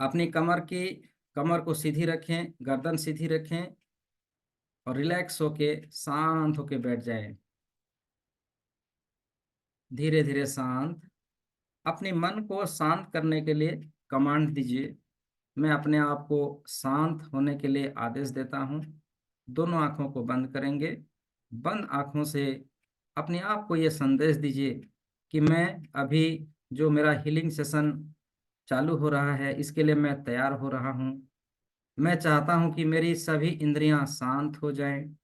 अपनी कमर को सीधी रखें, गर्दन सीधी रखें और रिलैक्स होके शांत होके बैठ जाएं। धीरे धीरे शांत। अपने मन को शांत करने के लिए कमांड दीजिए। मैं अपने आप को शांत होने के लिए आदेश देता हूँ। दोनों आंखों को बंद करेंगे। बंद आंखों से अपने आप को यह संदेश दीजिए कि मैं अभी जो मेरा हीलिंग सेशन चालू हो रहा है इसके लिए मैं तैयार हो रहा हूँ। मैं चाहता हूँ कि मेरी सभी इंद्रियां शांत हो जाएं।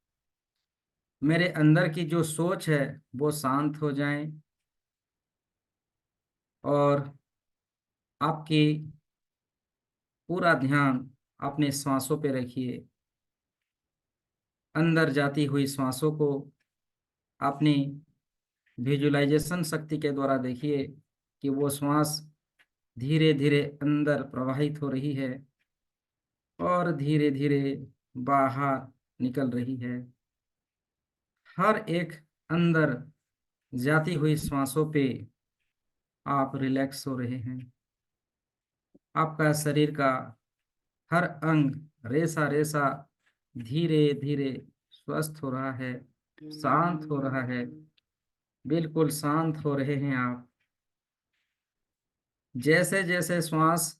मेरे अंदर की जो सोच है वो शांत हो जाएं। और आपकी पूरा ध्यान अपने श्वासों पे रखिए। अंदर जाती हुई श्वासों को अपनी विजुअलाइजेशन शक्ति के द्वारा देखिए कि वो श्वास धीरे धीरे अंदर प्रवाहित हो रही है और धीरे धीरे बाहर निकल रही है। हर एक अंदर जाती हुई श्वासों पे आप रिलैक्स हो रहे हैं। आपका शरीर का हर अंग, रेसा रेसा धीरे धीरे स्वस्थ हो रहा है, शांत हो रहा है। बिल्कुल शांत हो रहे हैं आप। जैसे जैसे श्वास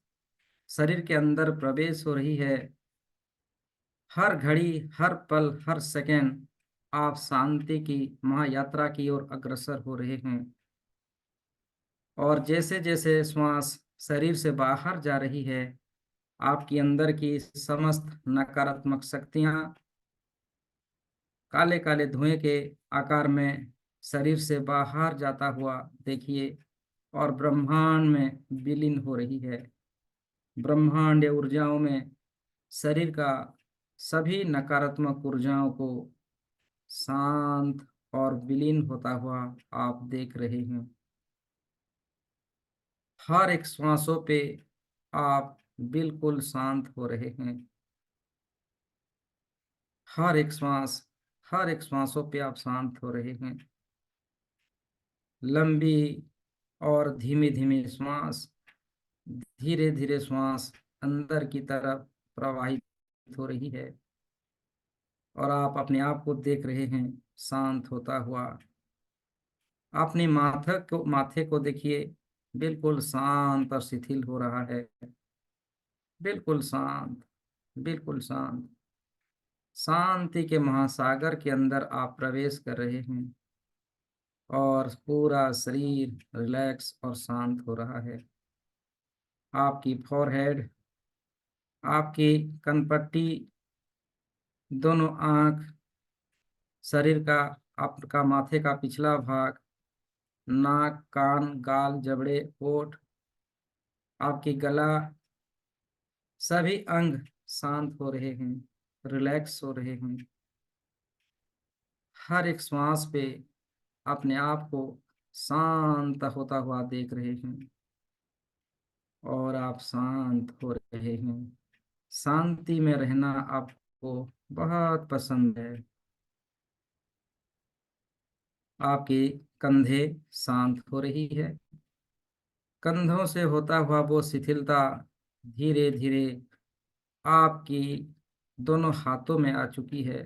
शरीर के अंदर प्रवेश हो रही है, हर घड़ी, हर पल, हर सेकंड आप शांति की महायात्रा की ओर अग्रसर हो रहे हैं। और जैसे जैसे श्वास शरीर से बाहर जा रही है, आपकी अंदर की समस्त नकारात्मक शक्तियां काले काले धुएं के आकार में शरीर से बाहर जाता हुआ देखिए और ब्रह्मांड में विलीन हो रही है। ब्रह्मांड ऊर्जाओं में शरीर का सभी नकारात्मक ऊर्जाओं को शांत और विलीन होता हुआ आप देख रहे हैं। हर एक श्वासों पे आप बिल्कुल शांत हो रहे हैं। हर एक श्वास, हर एक श्वासों पे आप शांत हो रहे हैं। लंबी और धीमी धीमी श्वास, धीरे धीरे श्वास अंदर की तरफ प्रवाहित हो रही है और आप अपने आप को देख रहे हैं शांत होता हुआ। अपने माथे को देखिए, बिल्कुल शांत और शिथिल हो रहा है। बिल्कुल शांत, बिल्कुल शांत। शांति के महासागर के अंदर आप प्रवेश कर रहे हैं और पूरा शरीर रिलैक्स और शांत हो रहा है। आपकी फोरहेड, आपकी कनपट्टी, दोनों आंख, शरीर का, आपका माथे का पिछला भाग, नाक, कान, गाल, जबड़े, होठ, आपकी गला, सभी अंग शांत हो रहे हैं, रिलैक्स हो रहे हैं। हर एक श्वास पे अपने आप को शांत होता हुआ देख रहे हैं और आप शांत हो रहे हैं। शांति में रहना आपको बहुत पसंद है। आपके कंधे शांत हो रही है। कंधों से होता हुआ वो शिथिलता धीरे धीरे आपकी दोनों हाथों में आ चुकी है।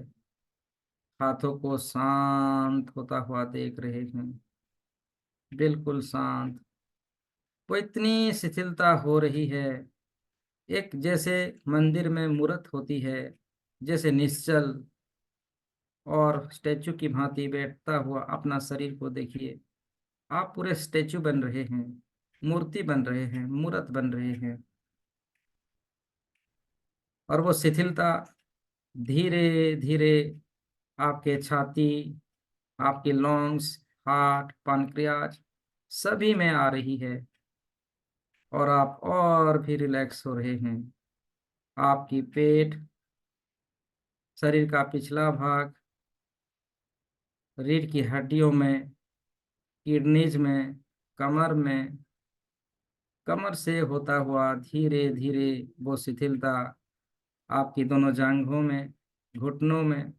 हाथों को शांत होता हुआ देख रहे हैं, बिल्कुल शांत। वो इतनी शिथिलता हो रही है, एक जैसे मंदिर में मूर्त होती है, जैसे निश्चल और स्टैचू की भांति बैठता हुआ अपना शरीर को देखिए। आप पूरे स्टैचू बन रहे हैं, मूर्ति बन रहे हैं, मूर्त बन रहे हैं। और वो शिथिलता धीरे धीरे आपके छाती, आपके लंग्स, हार्ट, पानक्रियाज सभी में आ रही है और आप और भी रिलैक्स हो रहे हैं। आपकी पेट, शरीर का पिछला भाग, रीढ़ की हड्डियों में, किडनीज में, कमर में, कमर से होता हुआ धीरे धीरे वो शिथिलता आपकी दोनों जांघों में, घुटनों में,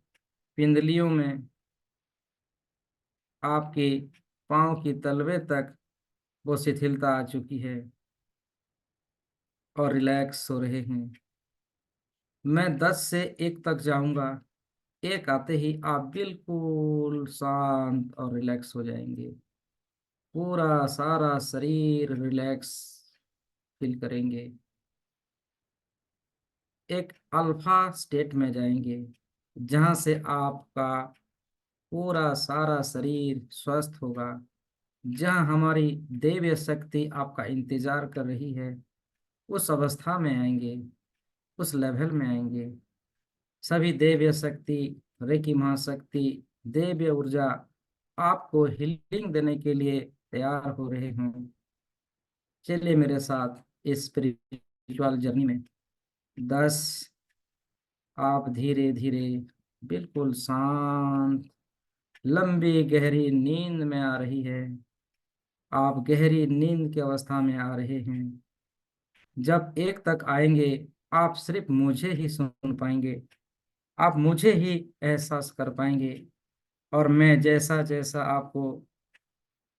पिंडलियों में, आपके पांव की तलवे तक वो शिथिलता आ चुकी है। और रिलैक्स हो रहे हैं। मैं 10 से 1 तक जाऊंगा। 1 आते ही आप बिल्कुल शांत और रिलैक्स हो जाएंगे। पूरा सारा शरीर रिलैक्स फील करेंगे। एक अल्फा स्टेट में जाएंगे, जहां से आपका पूरा सारा शरीर स्वस्थ होगा, जहां हमारी दैवीय शक्ति आपका इंतजार कर रही है। उस अवस्था में आएंगे, उस लेवल में आएंगे। सभी दैवीय शक्ति, रेकी महाशक्ति, दैवीय ऊर्जा आपको हीलिंग देने के लिए तैयार हो रहे हैं। चलिए मेरे साथ इस स्पिरिचुअल जर्नी में। 10, आप धीरे धीरे बिल्कुल शांत लंबी गहरी नींद में आ रही है। आप गहरी नींद की अवस्था में आ रहे हैं। जब 1 तक आएंगे, आप सिर्फ मुझे ही सुन पाएंगे। आप मुझे ही एहसास कर पाएंगे। और मैं जैसा जैसा आपको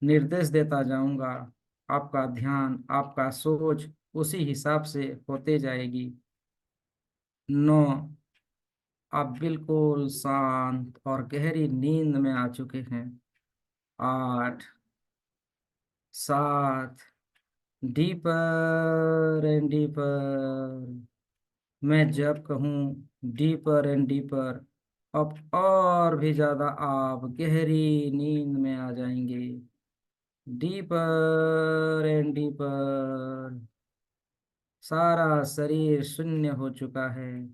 निर्देश देता जाऊंगा, आपका ध्यान, आपका सोच उसी हिसाब से होते जाएगी। 9, आप बिल्कुल शांत और गहरी नींद में आ चुके हैं। 8, 7, डीपर एंड डीपर। मैं जब कहूँ डीपर एंड डीपर, अब और भी ज्यादा आप गहरी नींद में आ जाएंगे। Deeper and deeper. सारा शरीर शून्य हो चुका है,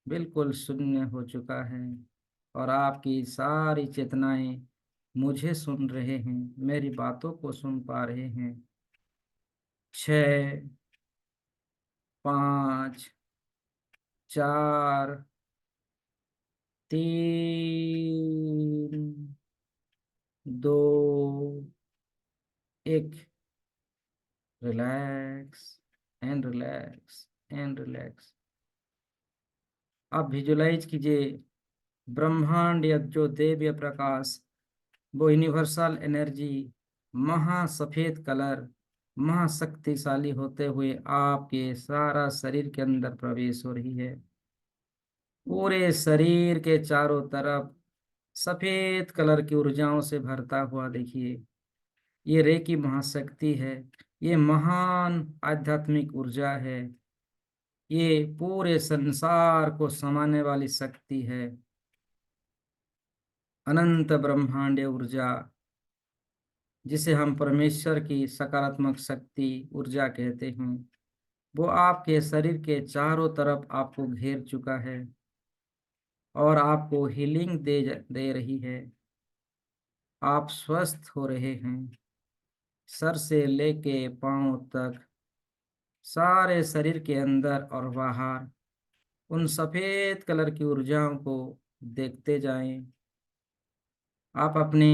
बिल्कुल शून्य हो चुका है। और आपकी सारी चेतनाएं मुझे सुन रहे हैं, मेरी बातों को सुन पा रहे हैं। 6, 5, 4, 3, 2, 1। Relax and relax and relax. आप विजुलाइज कीजिए, ब्रह्मांड या जो देवीय प्रकाश, वो यूनिवर्सल एनर्जी, महासफेद कलर, महाशक्तिशाली होते हुए आपके सारा शरीर के अंदर प्रवेश हो रही है। पूरे शरीर के चारों तरफ सफेद कलर की ऊर्जाओं से भरता हुआ देखिए। ये रेकी महाशक्ति है। ये महान आध्यात्मिक ऊर्जा है। ये पूरे संसार को समाने वाली शक्ति है। अनंत ब्रह्मांडीय ऊर्जा, जिसे हम परमेश्वर की सकारात्मक शक्ति ऊर्जा कहते हैं, वो आपके शरीर के चारों तरफ आपको घेर चुका है और आपको हीलिंग दे रही है। आप स्वस्थ हो रहे हैं। सर से लेके पांव तक सारे शरीर के अंदर और बाहर उन सफेद कलर की ऊर्जाओं को देखते जाएं। आप अपने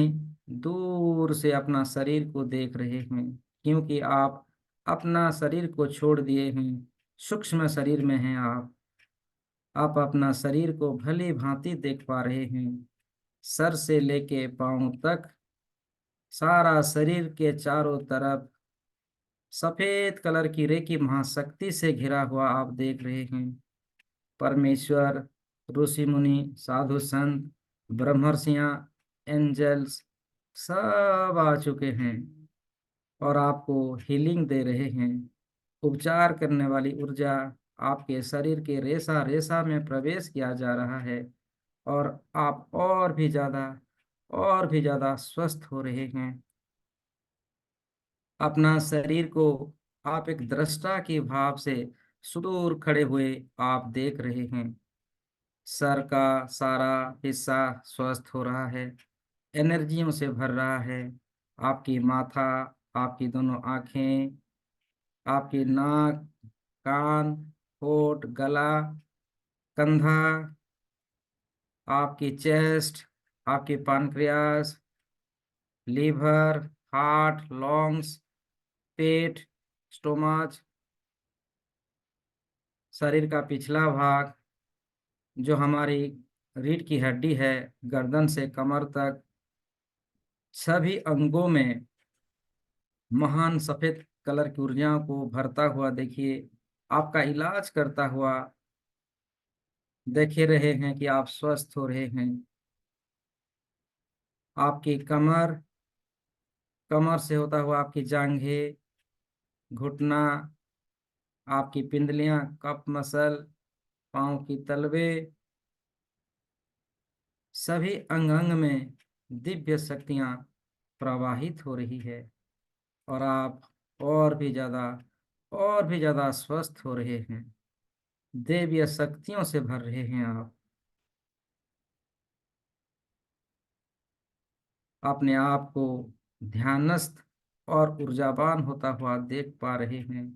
दूर से अपना शरीर को देख रहे हैं, क्योंकि आप अपना शरीर को छोड़ दिए हैं। सूक्ष्म शरीर में हैं आप अपना शरीर को भली भांति देख पा रहे हैं। सर से लेके पांव तक सारा शरीर के चारों तरफ सफेद कलर की रेकी महाशक्ति से घिरा हुआ आप देख रहे हैं। परमेश्वर, ऋषि मुनि, साधु संत, ब्रह्मर्षियां, एंजल्स सब आ चुके हैं और आपको हीलिंग दे रहे हैं। उपचार करने वाली ऊर्जा आपके शरीर के रेशा रेशा में प्रवेश किया जा रहा है और आप और भी ज्यादा स्वस्थ हो रहे हैं। अपना शरीर को आप एक दृष्टा के भाव से सुदूर खड़े हुए आप देख रहे हैं। सर का सारा हिस्सा स्वस्थ हो रहा है, एनर्जियों से भर रहा है। आपकी माथा, आपकी दोनों आंखें, आपकी नाक, कान, होठ, गला, कंधा, आपकी चेस्ट, आपकी पानक्रियास, लीवर, हार्ट, लंग्स, पेट, स्टोमच, शरीर का पिछला भाग, जो हमारी रीढ़ की हड्डी है, गर्दन से कमर तक, सभी अंगों में महान सफेद कलर की ऊर्जाओं को भरता हुआ देखिए, आपका इलाज करता हुआ देखे रहे हैं कि आप स्वस्थ हो रहे हैं। आपकी कमर, कमर से होता हुआ आपकी जांघें, घुटना, आपकी पिंडलियां, कप मसल, पाँव की तलवे, सभी अंग अंग में दिव्य शक्तियां प्रवाहित हो रही है और आप और भी ज्यादा और भी ज्यादा स्वस्थ हो रहे हैं। दिव्य शक्तियों से भर रहे हैं आप। अपने आप को ध्यानस्थ और ऊर्जावान होता हुआ देख पा रहे हैं।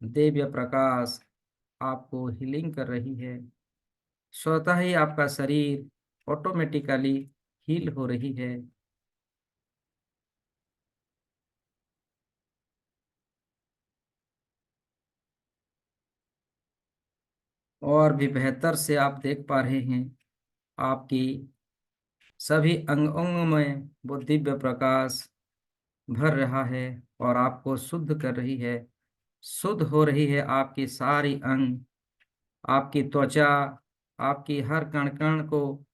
दिव्य प्रकाश आपको हीलिंग कर रही है। स्वतः ही आपका शरीर ऑटोमेटिकली हील हो रही है। और भी बेहतर से आप देख पा रहे हैं। आपकी सभी अंग अंग में वो दिव्य प्रकाश भर रहा है और आपको शुद्ध कर रही है। शुद्ध हो रही है आपकी सारी अंग, आपकी त्वचा, आपकी हर कण कण को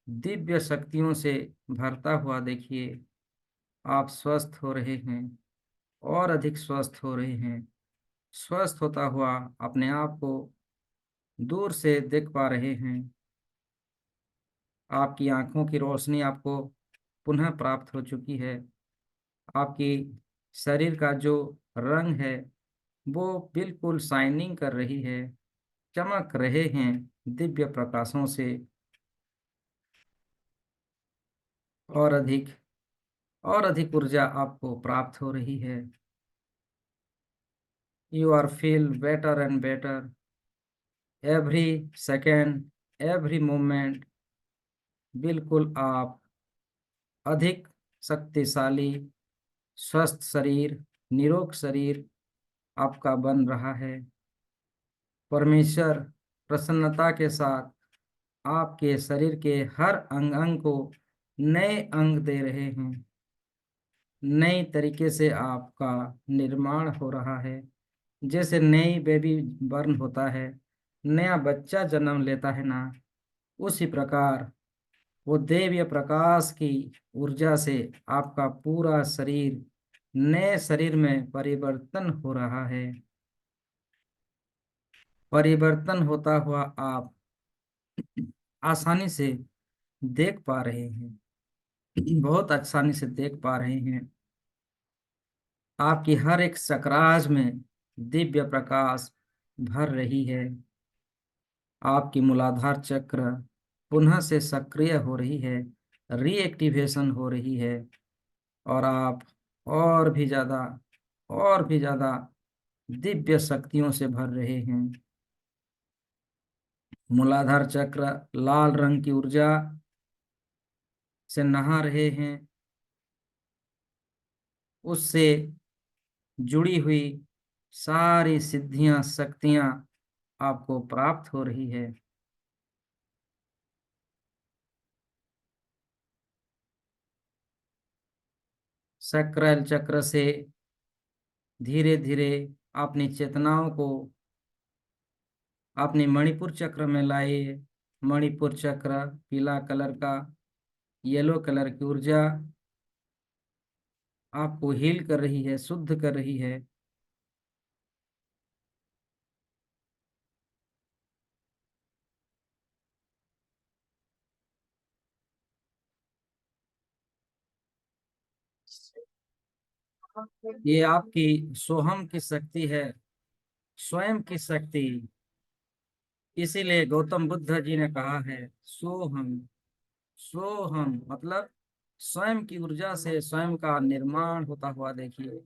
दिव्य शक्तियों से भरता हुआ देखिए। आप स्वस्थ हो रहे हैं और अधिक स्वस्थ हो रहे हैं। स्वस्थ होता हुआ अपने आप को दूर से देख पा रहे हैं। आपकी आंखों की रोशनी आपको पुनः प्राप्त हो चुकी है। आपकी शरीर का जो रंग है वो बिल्कुल शाइनिंग कर रही है, चमक रहे हैं दिव्य प्रकाशों से। और अधिक और अधिक ऊर्जा आपको प्राप्त हो रही है। You are feel better and better every second, every moment. बिल्कुल आप अधिक शक्तिशाली, स्वस्थ शरीर, निरोग शरीर आपका बन रहा है। परमेश्वर प्रसन्नता के साथ आपके शरीर के हर अंग अंग को नए अंग दे रहे हैं। नई तरीके से आपका निर्माण हो रहा है। जैसे नई बेबी बर्न होता है, नया बच्चा जन्म लेता है ना, उसी प्रकार वो दैवीय प्रकाश की ऊर्जा से आपका पूरा शरीर नए शरीर में परिवर्तन हो रहा है। परिवर्तन होता हुआ आप आसानी से देख पा रहे हैं। बहुत आसानी से देख पा रहे हैं। आपकी हर एक सकराज में दिव्य प्रकाश भर रही है। आपकी मूलाधार चक्र पुनः से सक्रिय हो रही है, रीएक्टिवेशन हो रही है और आप और भी ज्यादा और भी ज्यादा दिव्य शक्तियों से भर रहे हैं। मूलाधार चक्र लाल रंग की ऊर्जा से नहा रहे हैं। उससे जुड़ी हुई सारी सिद्धियां, शक्तियां आपको प्राप्त हो रही है। सक्राल चक्र से धीरे धीरे अपनी चेतनाओं को अपने मणिपुर चक्र में लाइए। मणिपुर चक्र पीला कलर का, येलो कलर की ऊर्जा आपको हील कर रही है, शुद्ध कर रही है। ये आपकी सोहम की शक्ति है, स्वयं की शक्ति। इसीलिए गौतम बुद्ध जी ने कहा है सोहम। सोहम मतलब स्वयं की ऊर्जा से स्वयं का निर्माण होता हुआ देखिए।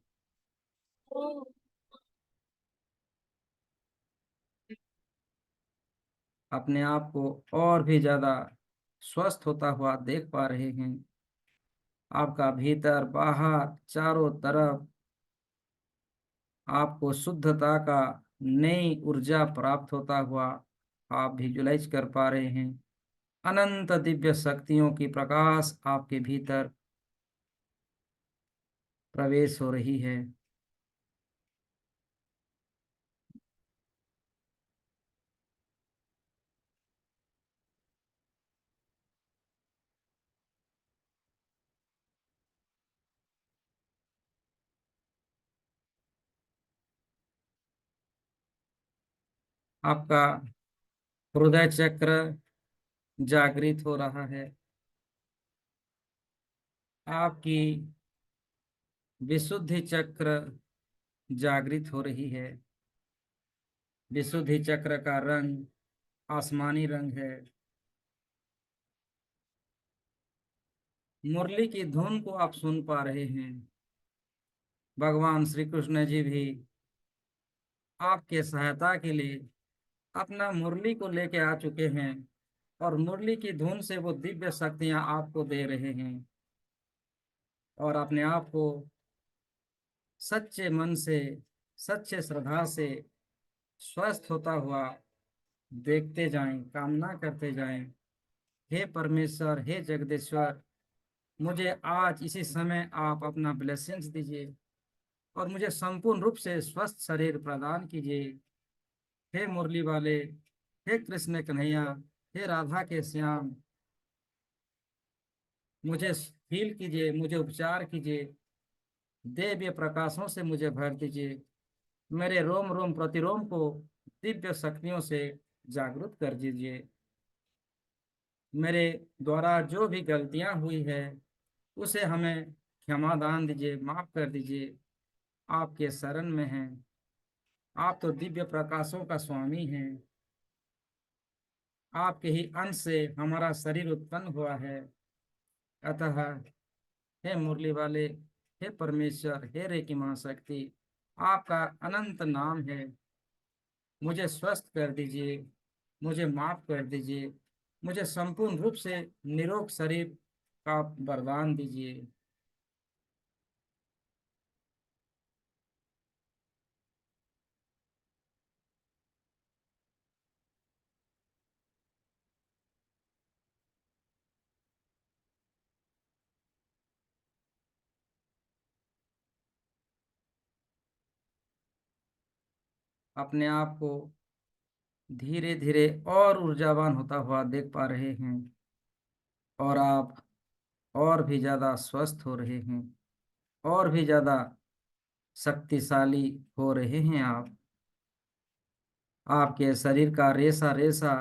अपने आप को और भी ज्यादा स्वस्थ होता हुआ देख पा रहे हैं। आपका भीतर बाहर चारों तरफ आपको शुद्धता का नई ऊर्जा प्राप्त होता हुआ आप विजुलाइज कर पा रहे हैं। अनंत दिव्य शक्तियों की प्रकाश आपके भीतर प्रवेश हो रही है। आपका हृदय चक्र जागृत हो रहा है। आपकी विशुद्धि चक्र जागृत हो रही है। विशुद्धि चक्र का रंग आसमानी रंग है। मुरली की धुन को आप सुन पा रहे हैं। भगवान श्री कृष्ण जी भी आपके सहायता के लिए अपना मुरली को लेके आ चुके हैं और मुरली की धुन से वो दिव्य शक्तियां आपको दे रहे हैं। और अपने आप को सच्चे मन से, सच्चे श्रद्धा से स्वस्थ होता हुआ देखते जाएं, कामना करते जाएं। हे परमेश्वर, हे जगदीश्वर, मुझे आज इसी समय आप अपना ब्लेसिंग्स दीजिए और मुझे संपूर्ण रूप से स्वस्थ शरीर प्रदान कीजिए। हे मुरली वाले, हे कृष्ण कन्हैया, हे राधा के श्याम, मुझे हील कीजिए, मुझे उपचार कीजिए, दिव्य प्रकाशों से मुझे भर दीजिए। मेरे रोम रोम प्रतिरोम को दिव्य शक्तियों से जागृत कर दीजिए। मेरे द्वारा जो भी गलतियां हुई है उसे हमें क्षमा दान दीजिए, माफ कर दीजिए। आपके शरण में हैं। आप तो दिव्य प्रकाशों का स्वामी हैं। आपके ही अंश से हमारा शरीर उत्पन्न हुआ है। अतः हे मुरली वाले, हे परमेश्वर, हे रेकी महाशक्ति, आपका अनंत नाम है। मुझे स्वस्थ कर दीजिए, मुझे माफ कर दीजिए, मुझे संपूर्ण रूप से निरोग शरीर का वरदान दीजिए। अपने आप को धीरे धीरे और ऊर्जावान होता हुआ देख पा रहे हैं और आप और भी ज्यादा स्वस्थ हो रहे हैं, और भी ज्यादा शक्तिशाली हो रहे हैं। आप आपके शरीर का रेसा रेसा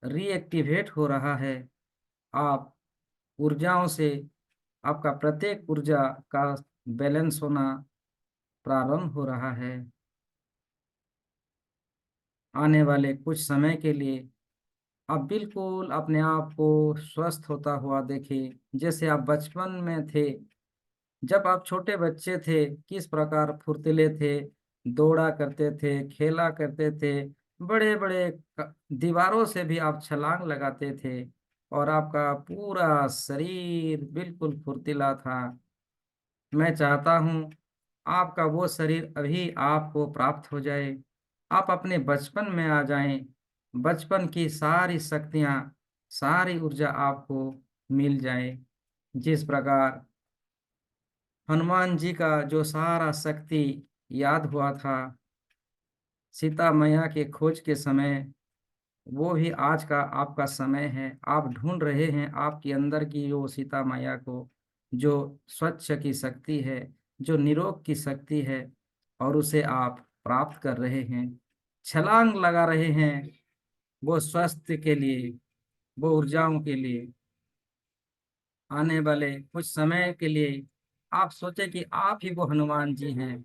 रीएक्टिवेट हो रहा है। आप ऊर्जाओं से, आपका प्रत्येक ऊर्जा का बैलेंस होना प्रारंभ हो रहा है। आने वाले कुछ समय के लिए आप बिल्कुल अपने आप को स्वस्थ होता हुआ देखें, जैसे आप बचपन में थे। जब आप छोटे बच्चे थे किस प्रकार फुर्तीले थे, दौड़ा करते थे, खेला करते थे, बड़े बड़े दीवारों से भी आप छलांग लगाते थे और आपका पूरा शरीर बिल्कुल फुर्तीला था। मैं चाहता हूँ आपका वो शरीर अभी आपको प्राप्त हो जाए। आप अपने बचपन में आ जाएं। बचपन की सारी शक्तियाँ, सारी ऊर्जा आपको मिल जाए। जिस प्रकार हनुमान जी का जो सारा शक्ति याद हुआ था सीता मैया के खोज के समय, वो भी आज का आपका समय है। आप ढूंढ रहे हैं आपके अंदर की वो सीता मैया को, जो स्वच्छ की शक्ति है, जो निरोग की शक्ति है, और उसे आप प्राप्त कर रहे हैं, छलांग लगा रहे हैं वो स्वास्थ्य के लिए, वो ऊर्जाओं के लिए। आने वाले कुछ समय के लिए आप सोचे कि आप ही वो हनुमान जी हैं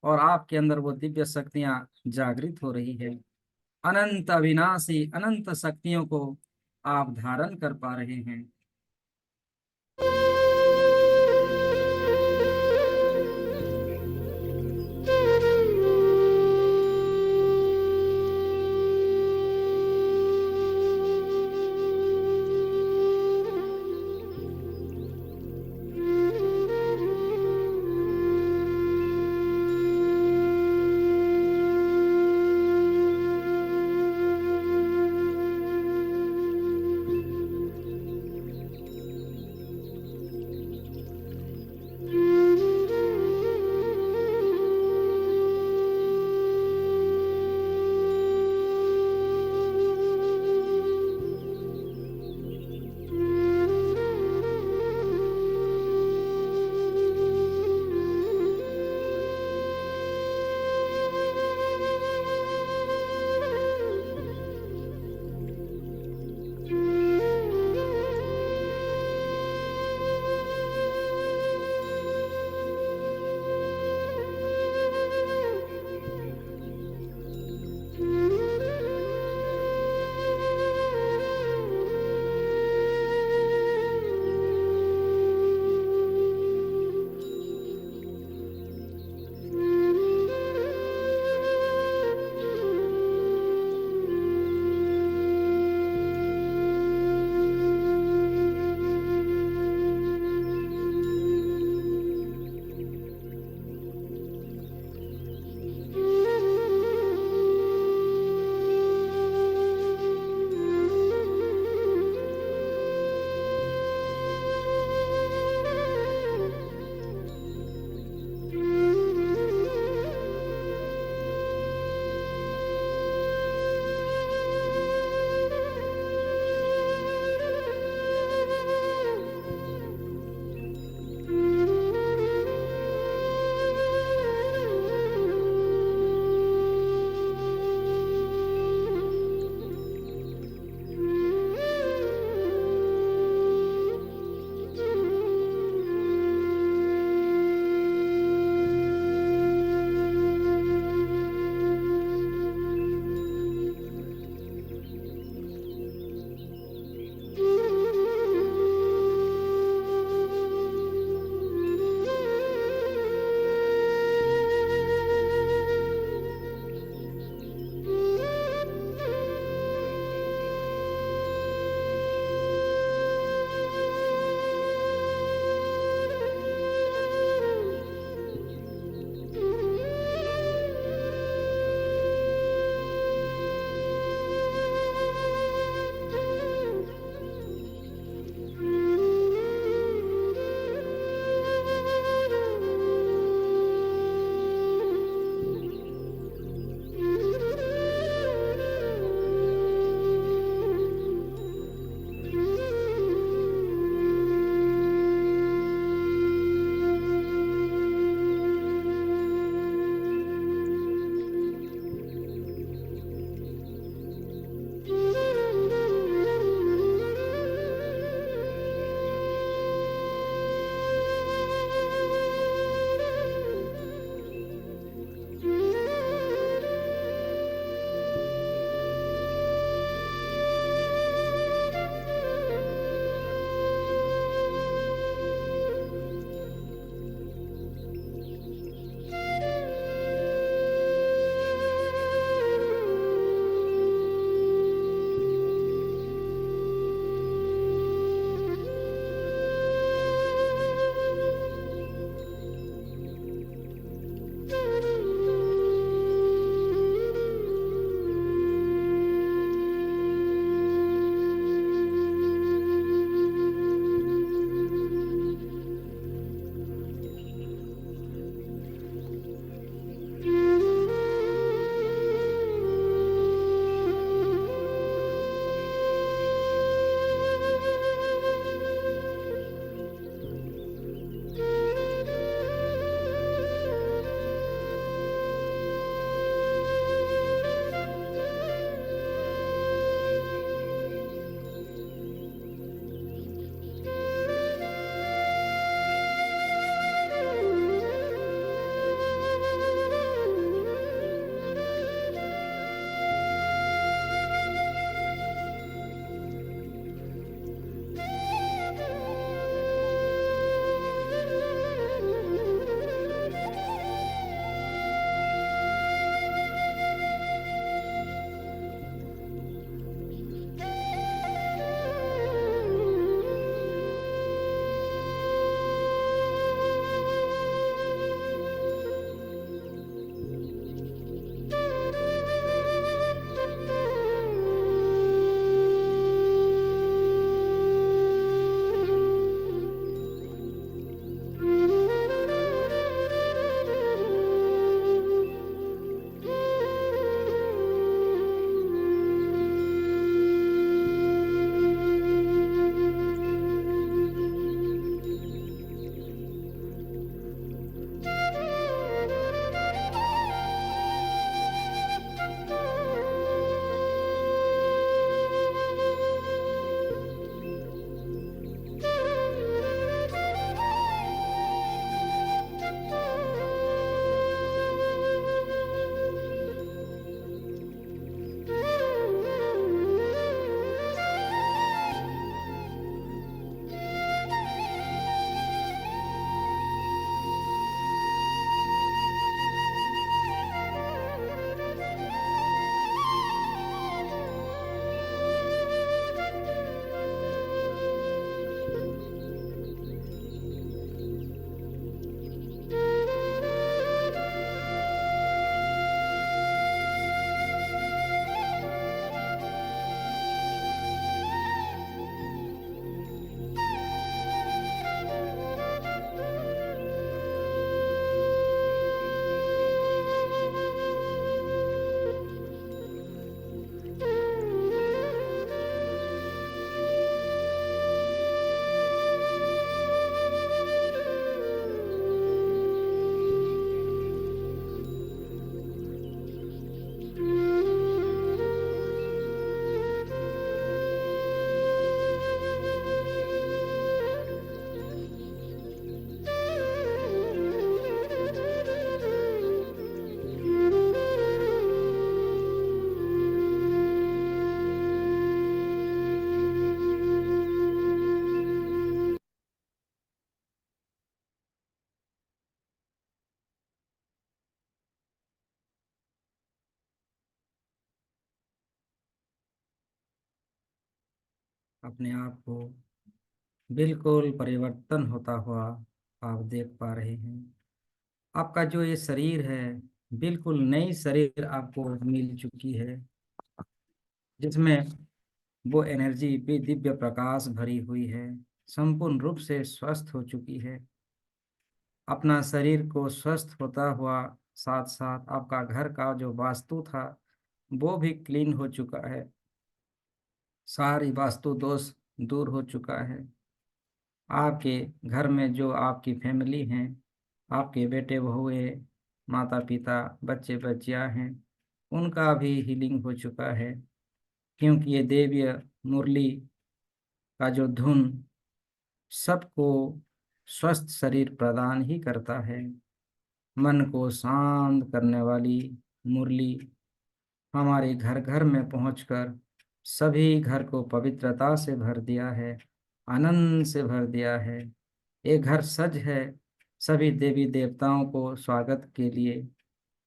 और आपके अंदर वो दिव्य शक्तियां जागृत हो रही है। अनंत अविनाशी अनंत शक्तियों को आप धारण कर पा रहे हैं। अपने आप को बिल्कुल परिवर्तन होता हुआ आप देख पा रहे हैं। आपका जो ये शरीर है, बिल्कुल नई शरीर आपको मिल चुकी है, जिसमें वो एनर्जी भी दिव्य प्रकाश भरी हुई है, संपूर्ण रूप से स्वस्थ हो चुकी है। अपना शरीर को स्वस्थ होता हुआ साथ साथ आपका घर का जो वास्तु था वो भी क्लीन हो चुका है, सारी वास्तु दोष दूर हो चुका है। आपके घर में जो आपकी फैमिली हैं, आपके बेटे बहुए, माता पिता, बच्चे बच्चियां हैं, उनका भी हीलिंग हो चुका है, क्योंकि ये देवीय मुरली का जो धुन सबको स्वस्थ शरीर प्रदान ही करता है। मन को शांत करने वाली मुरली हमारे घर घर में पहुंचकर सभी घर को पवित्रता से भर दिया है, आनंद से भर दिया है। ये घर सज है सभी देवी देवताओं को स्वागत के लिए,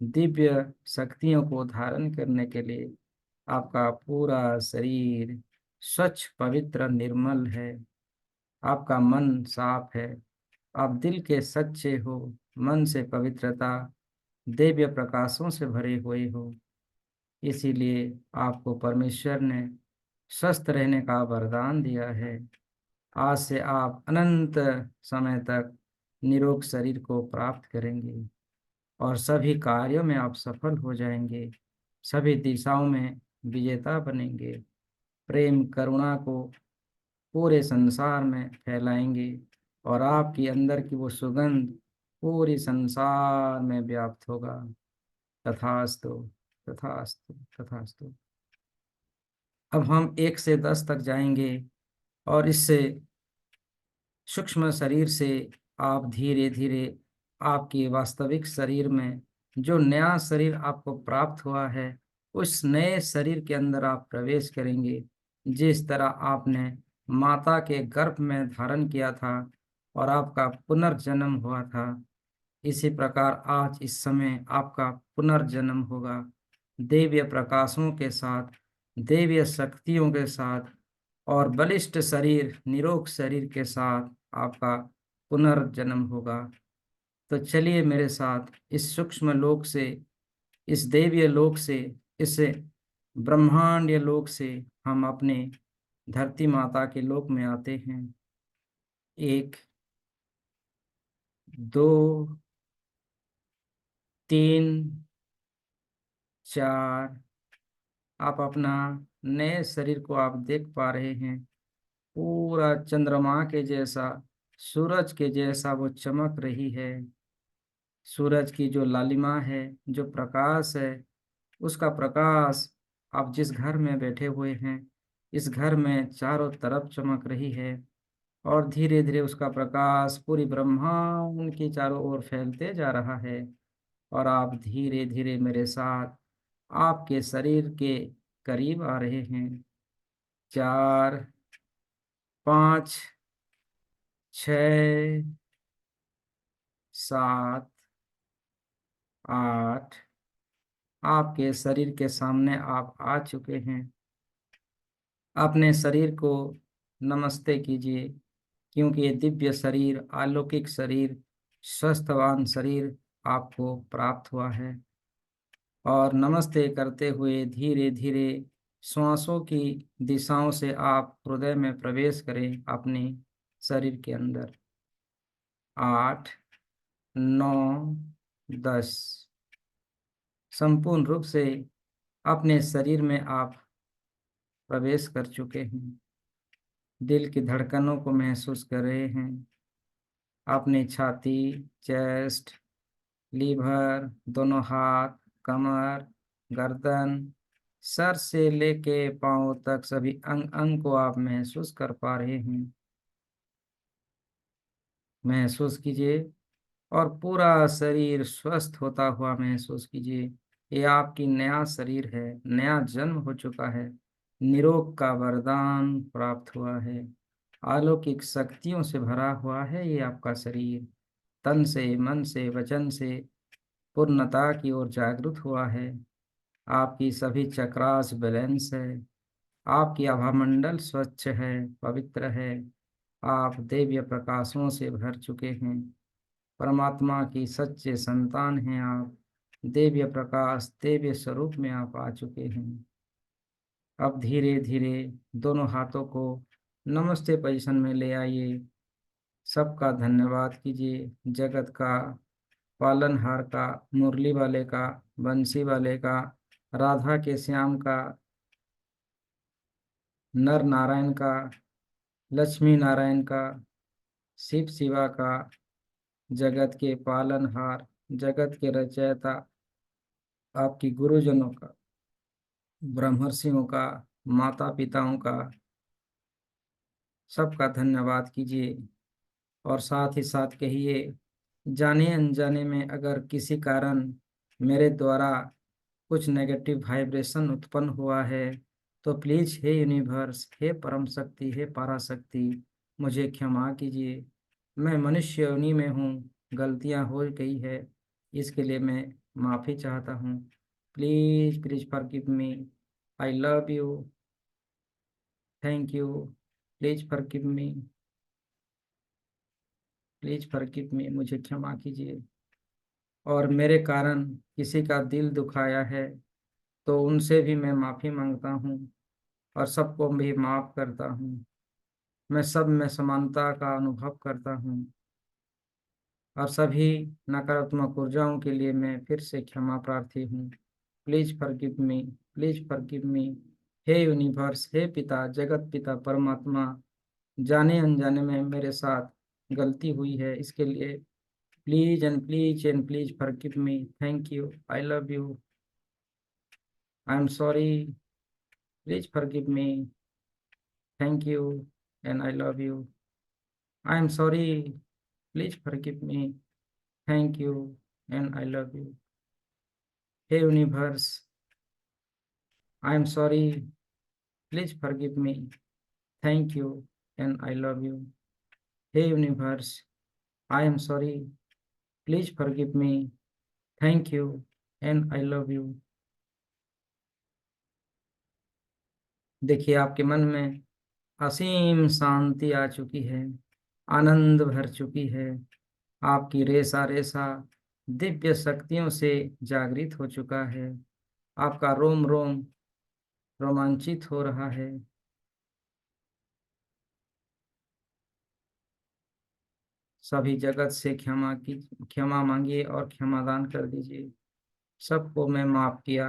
दिव्य शक्तियों को धारण करने के लिए। आपका पूरा शरीर स्वच्छ पवित्र निर्मल है, आपका मन साफ है, आप दिल के सच्चे हो, मन से पवित्रता दिव्य प्रकाशों से भरे हुए हो। इसीलिए आपको परमेश्वर ने स्वस्थ रहने का वरदान दिया है। आज से आप अनंत समय तक निरोग शरीर को प्राप्त करेंगे और सभी कार्यों में आप सफल हो जाएंगे, सभी दिशाओं में विजेता बनेंगे, प्रेम करुणा को पूरे संसार में फैलाएंगे और आपकी अंदर की वो सुगंध पूरी संसार में व्याप्त होगा। तथास्तु, तथास्तु, तथास्तु। अब हम 1 से 10 तक जाएंगे और इससे सूक्ष्म शरीर से आप धीरे धीरे आपके वास्तविक शरीर में जो नया शरीर आपको प्राप्त हुआ है उस नए शरीर के अंदर आप प्रवेश करेंगे। जिस तरह आपने माता के गर्भ में धारण किया था और आपका पुनर्जन्म हुआ था, इसी प्रकार आज इस समय आपका पुनर्जन्म होगा, दिव्य प्रकाशों के साथ, दिव्य शक्तियों के साथ और बलिष्ठ शरीर, निरोग शरीर के साथ आपका पुनर्जन्म होगा। तो चलिए मेरे साथ इस सूक्ष्म लोक से, इस दैवीय लोक से, इस ब्रह्मांडीय लोक से हम अपने धरती माता के लोक में आते हैं। 1, 2, 3, 4। आप अपना नए शरीर को आप देख पा रहे हैं, पूरा चंद्रमा के जैसा, सूरज के जैसा वो चमक रही है। सूरज की जो लालिमा है, जो प्रकाश है, उसका प्रकाश आप जिस घर में बैठे हुए हैं इस घर में चारों तरफ चमक रही है और धीरे धीरे उसका प्रकाश पूरी ब्रह्मांड की चारों ओर फैलते जा रहा है। और आप धीरे धीरे मेरे साथ आपके शरीर के करीब आ रहे हैं। 4, 5, 6, 7, 8। आपके शरीर के सामने आप आ चुके हैं। अपने शरीर को नमस्ते कीजिए, क्योंकि ये दिव्य शरीर, अलौकिक शरीर, स्वस्थवान शरीर आपको प्राप्त हुआ है। और नमस्ते करते हुए धीरे धीरे श्वासों की दिशाओं से आप हृदय में प्रवेश करें अपने शरीर के अंदर। 8, 9, 10। संपूर्ण रूप से अपने शरीर में आप प्रवेश कर चुके हैं। दिल की धड़कनों को महसूस कर रहे हैं। अपनी छाती, चेस्ट, लीवर, दोनों हाथ, कमर, गर्दन, सर से लेके पांव तक सभी अंग अंग को आप महसूस कर पा रहे हैं। महसूस कीजिए और पूरा शरीर स्वस्थ होता हुआ महसूस कीजिए। ये आपकी नया शरीर है, नया जन्म हो चुका है, निरोग का वरदान प्राप्त हुआ है, अलौकिक शक्तियों से भरा हुआ है। ये आपका शरीर तन से, मन से, वचन से पूर्णता की ओर जागृत हुआ है। आपकी सभी चक्रास बैलेंस है, आपकी आभामंडल स्वच्छ है, पवित्र है। आप दिव्य प्रकाशों से भर चुके हैं। परमात्मा की सच्चे संतान हैं आप। दिव्य प्रकाश, दिव्य स्वरूप में आप आ चुके हैं। अब धीरे धीरे दोनों हाथों को नमस्ते पोजीशन में ले आइए। सबका धन्यवाद कीजिए, जगत का, पालनहार का, मुरली वाले का, बंसी वाले का, राधा के श्याम का, नर नारायण का, लक्ष्मी नारायण का, शिव शिवा का, जगत के पालनहार, जगत के रचयिता, आपकी गुरुजनों का, ब्रह्मर्षियों का, माता पिताओं का, सबका धन्यवाद कीजिए। और साथ ही साथ कहिए, जाने अनजाने में अगर किसी कारण मेरे द्वारा कुछ नेगेटिव वाइब्रेशन उत्पन्न हुआ है तो प्लीज हे यूनिवर्स, हे परम शक्ति, हे पराशक्ति, मुझे क्षमा कीजिए। मैं मनुष्य योनि में हूँ, गलतियाँ हो गई है, इसके लिए मैं माफ़ी चाहता हूँ। Please please forgive me. I love you. Thank you. Please forgive me. Please forgive मी, मुझे क्षमा कीजिए। और मेरे कारण किसी का दिल दुखाया है तो उनसे भी मैं माफ़ी मांगता हूँ और सबको भी माफ़ करता हूँ। मैं सब में समानता का अनुभव करता हूँ और सभी नकारात्मक ऊर्जाओं के लिए मैं फिर से क्षमा प्रार्थी हूँ। Please forgive me. Please forgive me. हे यूनिवर्स, हे पिता, जगत पिता परमात्मा, जाने अनजाने में मेरे साथ गलती हुई है, इसके लिए please and please forgive me. Thank you. I love you. I am sorry. Please forgive me. Thank you and I love you. I am sorry. Please forgive me. Thank you and I love you. हे universe, I am sorry. Please forgive me. Thank you and I love you. हे universe, I am sorry. Please forgive me. Thank you and I love you. देखिए, आपके मन में असीम शांति आ चुकी है, आनंद भर चुकी है। आपकी रेसा रेसा दिव्य शक्तियों से जागृत हो चुका है। आपका रोम रोम रोमांचित हो रहा है। सभी जगत से क्षमा मांगिए और क्षमादान कर दीजिए। सबको मैं माफ किया,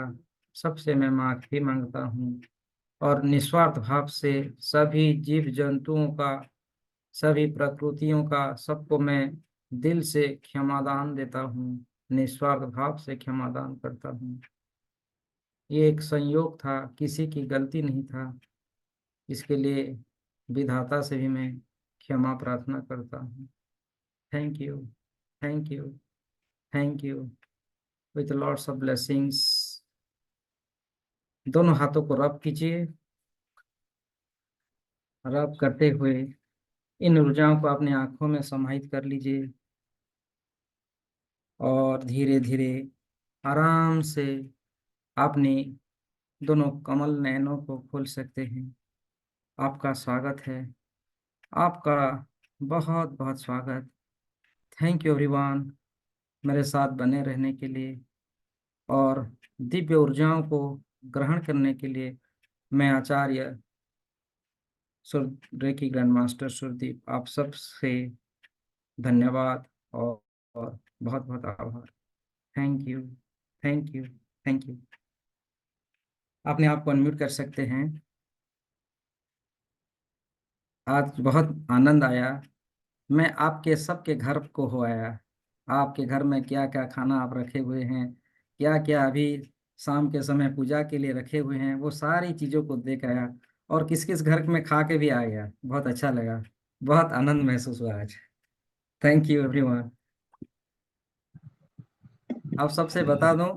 सबसे मैं माफी मांगता हूँ। और निस्वार्थ भाव से सभी जीव जंतुओं का, सभी प्रकृतियों का, सबको मैं दिल से क्षमादान देता हूँ। निस्वार्थ भाव से क्षमादान करता हूँ। ये एक संयोग था, किसी की गलती नहीं था। इसके लिए विधाता से भी मैं क्षमा प्रार्थना करता हूँ। Thank you. Thank you. Thank you. With lots of blessings. दोनों हाथों को रब कीजिए। रब करते हुए इन ऊर्जाओं को अपने आंखों में समाहित कर लीजिए और धीरे धीरे आराम से अपने दोनों कमल नयनों को खोल सकते हैं। आपका स्वागत है। आपका बहुत बहुत स्वागत। थैंक यू एवरीवन, मेरे साथ बने रहने के लिए और दिव्य ऊर्जाओं को ग्रहण करने के लिए। मैं आचार्य रेकी ग्रैंड मास्टर सुरदीप आप सब से धन्यवाद और बहुत बहुत आभार। Thank you. Thank you. Thank you. अपने आप को अनम्यूट कर सकते हैं। आज बहुत आनंद आया। मैं आपके सबके घर को हो आया। आपके घर में क्या क्या खाना आप रखे हुए हैं, क्या क्या अभी शाम के समय पूजा के लिए रखे हुए हैं, वो सारी चीज़ों को देख आया। और किस किस घर में खा के भी आ गया। बहुत अच्छा लगा। बहुत आनंद महसूस हुआ आज। Thank you everyone. आप सबसे बता दूं,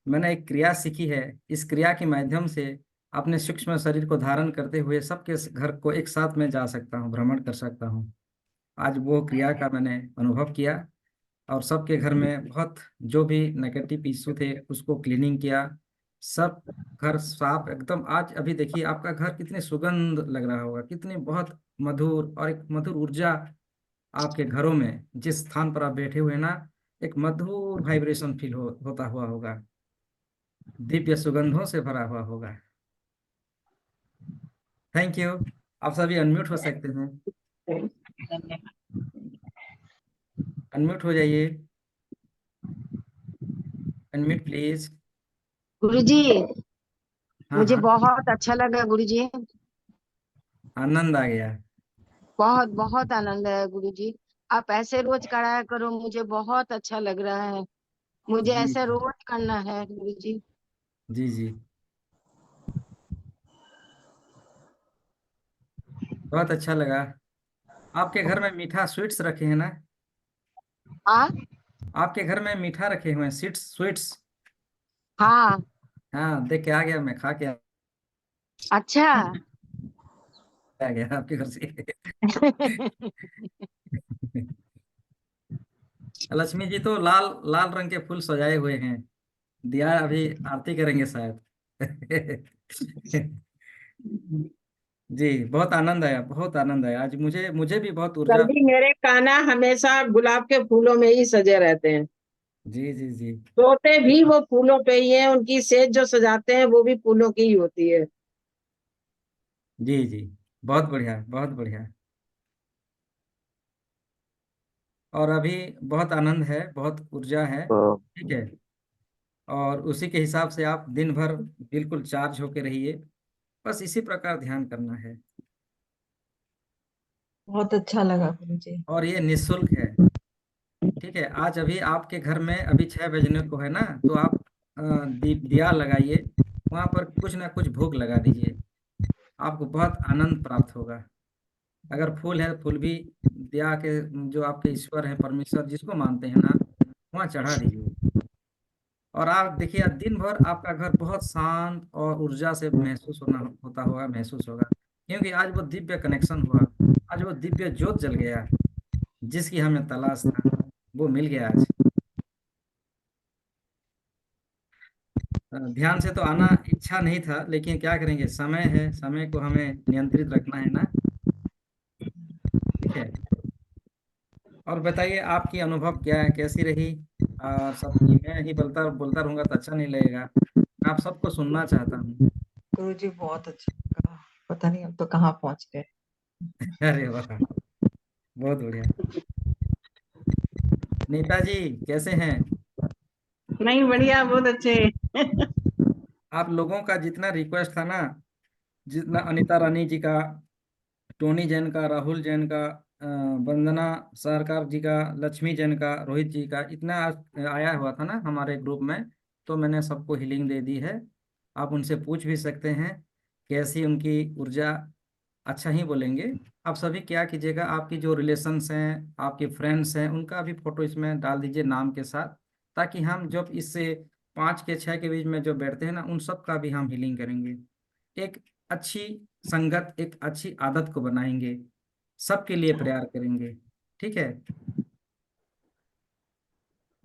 मैंने एक क्रिया सीखी है। इस क्रिया के माध्यम से अपने सूक्ष्म शरीर को धारण करते हुए सबके घर को एक साथ में जा सकता हूँ, भ्रमण कर सकता हूँ। आज वो क्रिया का मैंने अनुभव किया और सबके घर में बहुत जो भी नेगेटिव इश्यू थे उसको क्लीनिंग किया। सब घर साफ एकदम। आज अभी देखिए आपका घर कितनी सुगंध लग रहा होगा, कितनी बहुत मधुर, और एक मधुर ऊर्जा आपके घरों में, जिस स्थान पर आप बैठे हुए हैं ना, एक मधुर वाइब्रेशन फील होता हुआ होगा, दिव्य सुगंधों से भरा हुआ होगा। Thank you. आप सभी अनम्यूट हो सकते हैं। अनम्यूट हो जाइए। Unmute please. गुरुजी, हाँ मुझे हाँ। बहुत अच्छा लगा गुरुजी। आनंद आ गया। बहुत बहुत आनंद है गुरुजी। आप ऐसे रोज कराया करो, मुझे बहुत अच्छा लग रहा है। मुझे जी ऐसे रोज करना है गुरुजी। जी जी। बहुत अच्छा लगा। आपके घर में मीठा स्वीट्स रखे हैं ना? हाँ आपके घर में मीठा रखे हुए हैं, स्वीट्स स्वीट्स। हाँ। हाँ, देख के आ गया, मैं खा के अच्छा। आ गया आपके घर से। लक्ष्मी जी तो लाल लाल रंग के फूल सजाए हुए हैं। दिया अभी आरती करेंगे शायद। जी, बहुत आनंद आया, बहुत आनंद आया आज। मुझे मुझे भी बहुत सर ऊर्जा। जी, मेरे कान्हा हमेशा गुलाब के फूलों में ही सजे रहते हैं। जी जी जी। सोते भी वो फूलों पे ही है, उनकी सेज जो सजाते हैं वो भी फूलों की ही होती है। जी जी। बहुत बढ़िया, बहुत बढ़िया। और अभी बहुत आनंद है, बहुत ऊर्जा है। तो ठीक है। और उसी के हिसाब से आप दिन भर बिल्कुल चार्ज होके रहिए। बस इसी प्रकार ध्यान करना है। बहुत अच्छा लगा गुरुजी। और ये निःशुल्क है। ठीक है। आज अभी आपके घर में अभी 6 बजने को है ना, तो आप दिया लगाइए। वहां पर कुछ ना कुछ भोग लगा दीजिए। आपको बहुत आनंद प्राप्त होगा। अगर फूल है, फूल भी दिया के, जो आपके ईश्वर है, परमेश्वर जिसको मानते हैं ना, वहाँ चढ़ा दीजिए। और आप देखिए, आज दिन भर आपका घर बहुत शांत और ऊर्जा से महसूस होता होगा, महसूस होगा। क्योंकि आज वो दिव्य कनेक्शन हुआ। आज वो दिव्य ज्योत जल गया, जिसकी हमें तलाश था, वो मिल गया आज। ध्यान से तो आना इच्छा नहीं था, लेकिन क्या करेंगे, समय है, समय को हमें नियंत्रित रखना है ना। ठीक है। और बताइए, आपकी अनुभव क्या है, कैसी रही? और सबकी मैं ही बोलता बोलता रहूंगा तो अच्छा नहीं लगेगा। मैं आप सबको सुनना चाहता हूँ। गुरुजी बहुत अच्छा लगा। पता नहीं अब तो कहाँ पहुंच गए। अरे वाह, बहुत बढ़िया। नीता जी कैसे हैं? नहीं, बढ़िया, बहुत अच्छे। आप लोगों का जितना रिक्वेस्ट था ना, जितना अनीता रानी जी का, टोनी जैन का, राहुल जैन का, वंदना सरकार जी का, लक्ष्मी जैन का, रोहित जी का, इतना आया हुआ था ना हमारे ग्रुप में। तो मैंने सबको हीलिंग दे दी है। आप उनसे पूछ भी सकते हैं कैसी उनकी ऊर्जा। अच्छा ही बोलेंगे। आप सभी क्या कीजिएगा, आपकी जो रिलेशंस हैं, आपके फ्रेंड्स हैं, उनका भी फोटो इसमें डाल दीजिए नाम के साथ। ताकि हम जब इससे 5 के 6 के बीच में जो बैठते हैं ना, उन सब का भी हम हीलिंग करेंगे। एक अच्छी संगत, एक अच्छी आदत को बनाएंगे। सबके लिए प्रेयर करेंगे। ठीक है।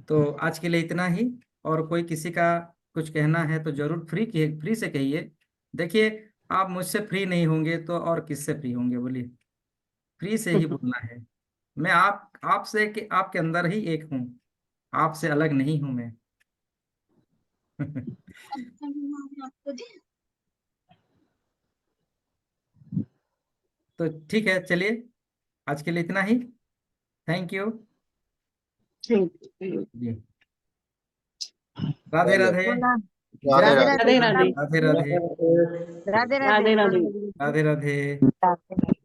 तो आज के लिए इतना ही। और कोई किसी का कुछ कहना है तो जरूर फ्री से कहिए। देखिए, आप मुझसे फ्री नहीं होंगे तो और किससे फ्री होंगे, बोलिए। फ्री से ही बोलना है। मैं आपसे कि आपके अंदर ही एक हूँ। आपसे अलग नहीं हूं मैं। तो ठीक है, चलिए, आज के लिए इतना ही। Thank you. Thank you. जी। राधे चलो, राधे। बोला। जय राधे राधे श्री राधे। राधे राधे कृष्ण। राधे। बोला। राधे राधे। राधे राधे राधे बोलो राधे। गुरुजी। राधे राधे। राधे राधे।